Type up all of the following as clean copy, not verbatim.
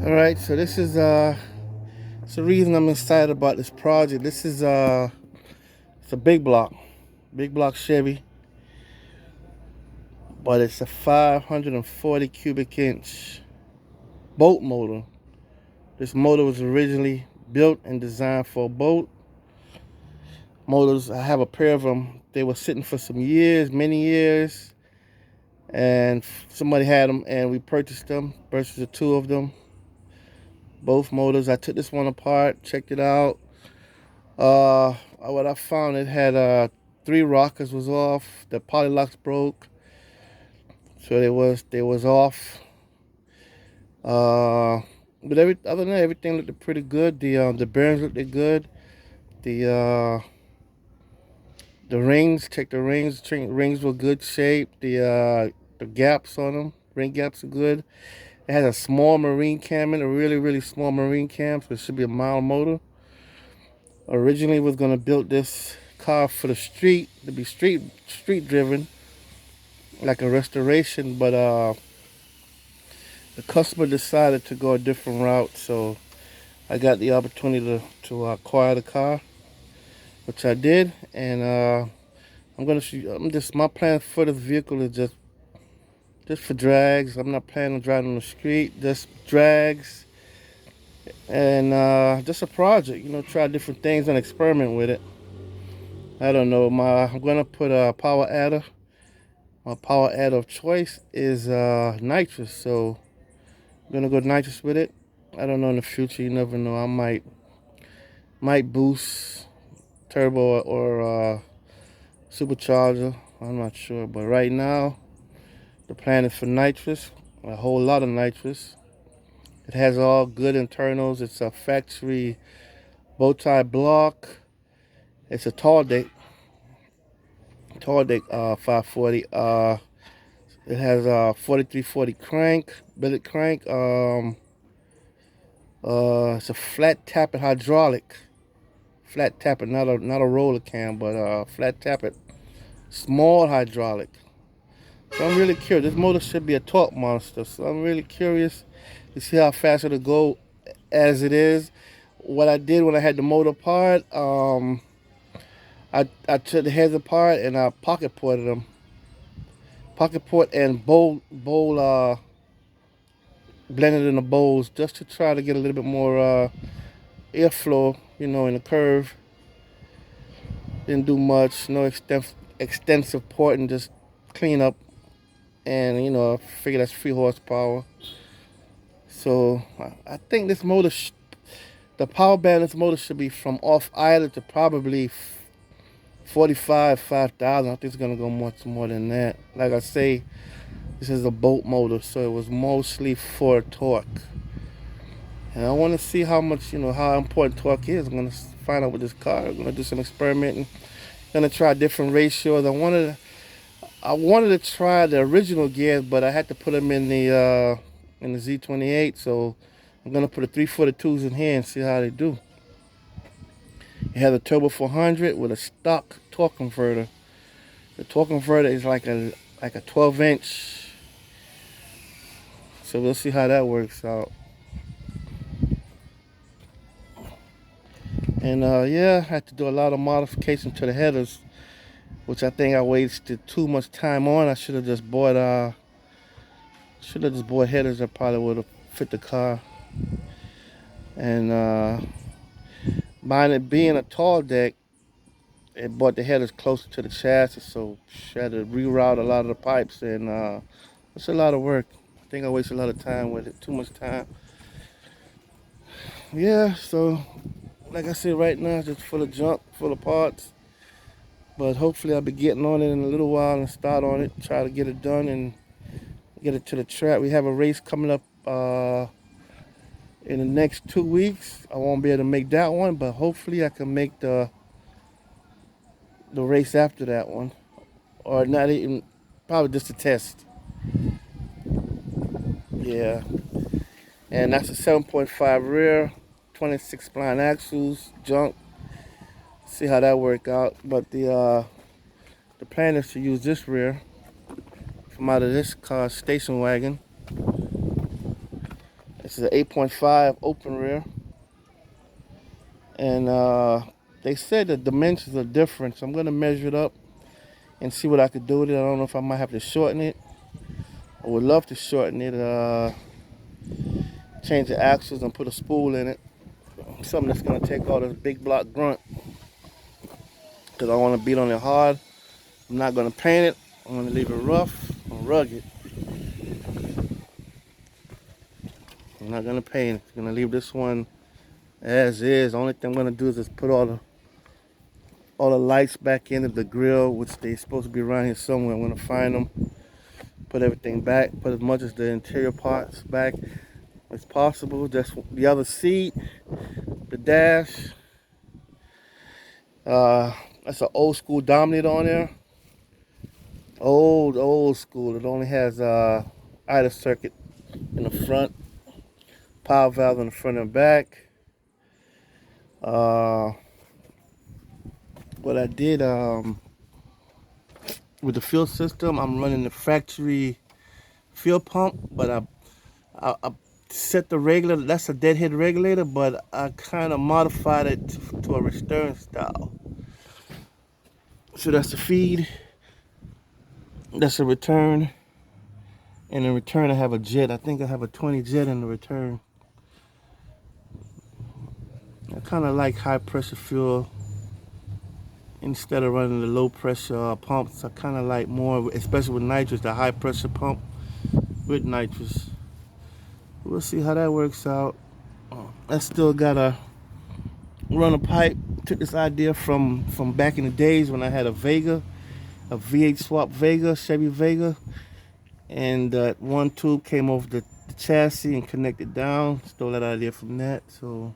All right, so this is it's the reason I'm excited about this project. This is it's a big block Chevy, but it's a 540 cubic inch boat motor. This motor was originally built and designed for a boat. Motors, I have a pair of them. They were sitting for some years, many years, and somebody had them, and we purchased them. Purchased the two of them, both motors. I took this one apart, checked it out. What I found, it had three rockers was off. The polylocks broke, so they was off. Uh, but other than that, everything looked pretty good. The bearings looked good. The uh, the rings, check the rings. Rings were good shape. The gaps on them, ring gaps are good. It has a small marine cam in, a really small marine cam, so it should be a mild motor. Originally was gonna build this car for the street to be street driven, like a restoration, but the customer decided to go a different route, so I got the opportunity to acquire the car, which I did, and I'm gonna shoot. I'm just my plan for this vehicle is just for drags. I'm not planning on driving on the street, just drags, and just a project. Try different things and experiment with it. I don't know. I'm gonna put a power adder. My power adder of choice is nitrous, so I'm gonna go nitrous with it. I don't know in the future. You never know. I might boost turbo or supercharger. I'm not sure, but right now the plan is for nitrous, a whole lot of nitrous. It has all good internals. It's a factory bow tie block. It's a tall deck 540. It has a 4340 crank, billet crank. It's a flat tappet hydraulic. Flat tappet, not a roller cam, but flat tappet, small hydraulic. So I'm really curious. This motor should be a torque monster. So I'm really curious to see how fast it'll go as it is. What I did when I had the motor apart, I took the heads apart and I pocket ported them. Pocket port and bowl blended in the bowls just to try to get a little bit more airflow, in the curve. Didn't do much, no extensive porting, just clean up, and I figure that's 3 horsepower. So I think this motor, the power balance motor should be from off idle to probably 45, 5,000. I think it's gonna go much more than that. Like I say, this is a boat motor, so it was mostly for torque. And I want to see how much, how important torque is. I'm gonna find out with this car. I'm gonna do some experimenting. Gonna try different ratios. I wanted to try the original gears, but I had to put them in the Z28. So I'm gonna put the 342s in here and see how they do. It has a turbo 400 with a stock torque converter. The torque converter is like a 12-inch. So we'll see how that works out. And yeah, I had to do a lot of modification to the headers, which I think I wasted too much time on. I should have just bought headers that probably would have fit the car. And mine it being a tall deck, it brought the headers closer to the chassis, so I had to reroute a lot of the pipes, and it's a lot of work. I think I wasted a lot of time with it, too much time. Yeah, so like I said, right now it's just full of junk, full of parts. But hopefully I'll be getting on it in a little while and start on it, try to get it done and get it to the track. We have a race coming up in the next 2 weeks. I won't be able to make that one, but hopefully I can make the race after that one, or not even, probably just a test. Yeah, and that's a 7.5 rear, 26 spline axles, junk. See how that work out. But the plan is to use this rear from out of this car station wagon, This is an 8.5 open rear. And they said the dimensions are different, so I'm going to measure it up and see what I could do with it. I don't know if I might have to shorten it. I would love to shorten it, change the axles and put a spool in it. Something that's going to take all this big block grunt, because I want to beat on it hard. I'm not going to paint it. I'm going to leave it rough and rugged. I'm not going to paint it. I'm going to leave this one as is. The only thing I'm going to do is just put all the lights back into the grill, which they're supposed to be around here somewhere. I'm going to find them, put everything back, put as much as the interior parts back as possible. Just the other seat, the dash. That's an old school Dominator on there. Old school. It only has idler circuit in the front, power valve in the front and back. What I did with the fuel system, I'm running the factory fuel pump, but I set the regulator. That's a deadhead regulator, but I kind of modified it to a return style. So that's the feed. That's a return. And in return, I have a jet. I think I have a 20 jet in the return. I kind of like high pressure fuel instead of running the low pressure pumps. I kind of like more, especially with nitrous, the high pressure pump with nitrous. We'll see how that works out. I still gotta run a pipe. Took this idea from back in the days when I had a Vega, a V8 swap Vega, Chevy Vega, and one tube came off the chassis and connected down. Stole that idea from that. So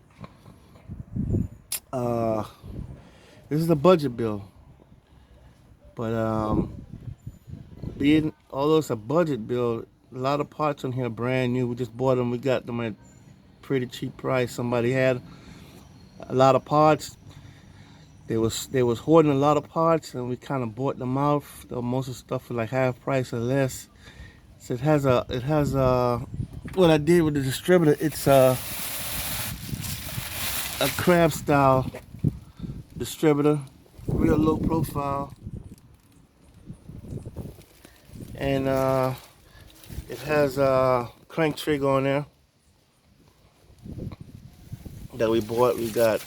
this is a budget build, but being although it's a budget build, a lot of parts on here are brand new. We just bought them. We got them at pretty cheap price. Somebody had a lot of parts. They was hoarding a lot of parts, and we kind of bought them out. Most of the stuff was like half price or less. So it has what I did with the distributor. It's a crab style distributor, real low profile, and it has a crank trigger on there that we bought. We got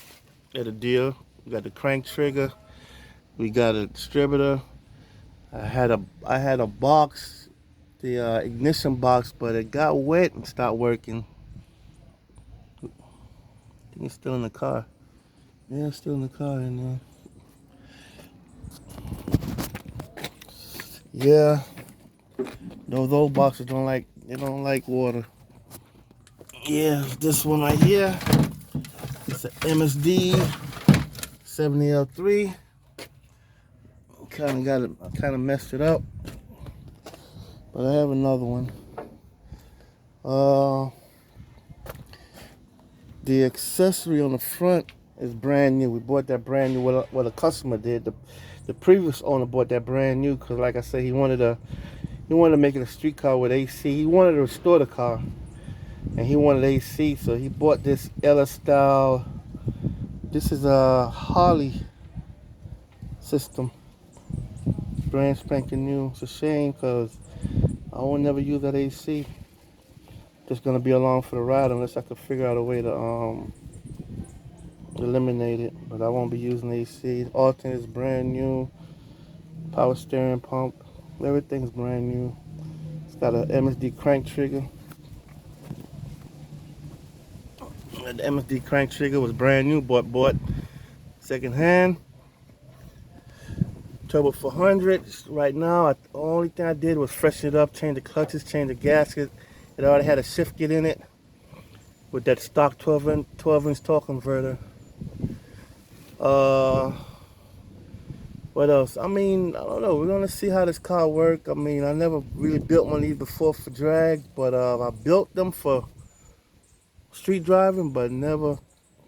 at a deal. We got the crank trigger. We got a distributor. I had a box, the ignition box, but it got wet and stopped working. I think it's still in the car. Yeah, it's still in the car in there. Yeah, those old boxes don't like water. Yeah, this one right here. It's an MSD 70L3. Kind of messed it up, but I have another one. The accessory on the front is brand new. We bought that brand new. What a customer did. The previous owner bought that brand new because, like I said, he wanted to make it a street car with AC. He wanted to restore the car, and he wanted AC, so he bought this Ella style. This is a Harley system, brand spanking new. It's a shame because I will never use that AC. Just gonna be along for the ride unless I could figure out a way to eliminate it. But I won't be using AC. Alternator is brand new. Power steering pump, everything's brand new. It's got an MSD crank trigger. The MSD crank trigger was brand new. Bought second hand. Turbo 400. Right now, the only thing I did was freshen it up, change the clutches, change the gasket. It already had a shift kit in it with that stock 12-inch torque converter. What else? I mean, I don't know. We're gonna see how this car works. I mean, I never really built one of these before for drag, but I built them for street driving, but never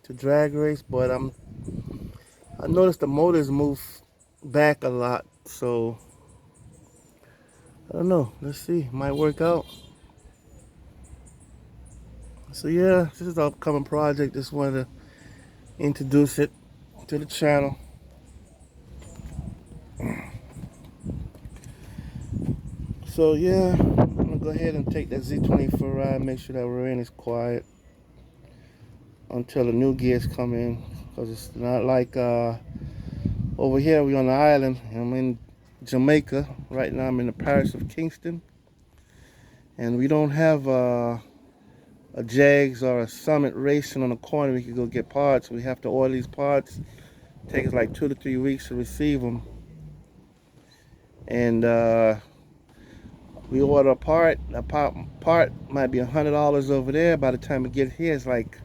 to drag race. But I noticed the motors move back a lot, so I don't know. Let's see. Might work out. So yeah, this is an upcoming project. Just wanted to introduce it to the channel. So yeah, I'm gonna go ahead and take that Z20 for a ride. Make sure that rear end is quiet until the new gears come in, because it's not like over here. We on the island. I'm in Jamaica right now. I'm in the parish of Kingston, and we don't have a Jags or a Summit racing on the corner. We could go get parts. We have to order these parts. It takes like 2 to 3 weeks to receive them, and we order a part. A part might be $100 over there. By the time it gets here, it's like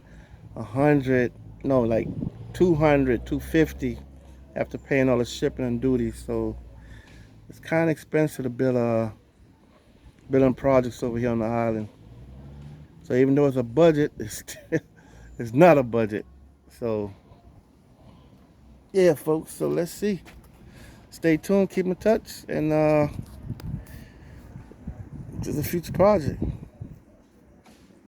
100, no, like 200, 250 after paying all the shipping and duties. So it's kind of expensive to building projects over here on the island. So even though it's a budget, it's not a budget. So yeah, folks. So let's see. Stay tuned. Keep in touch, and to the future project.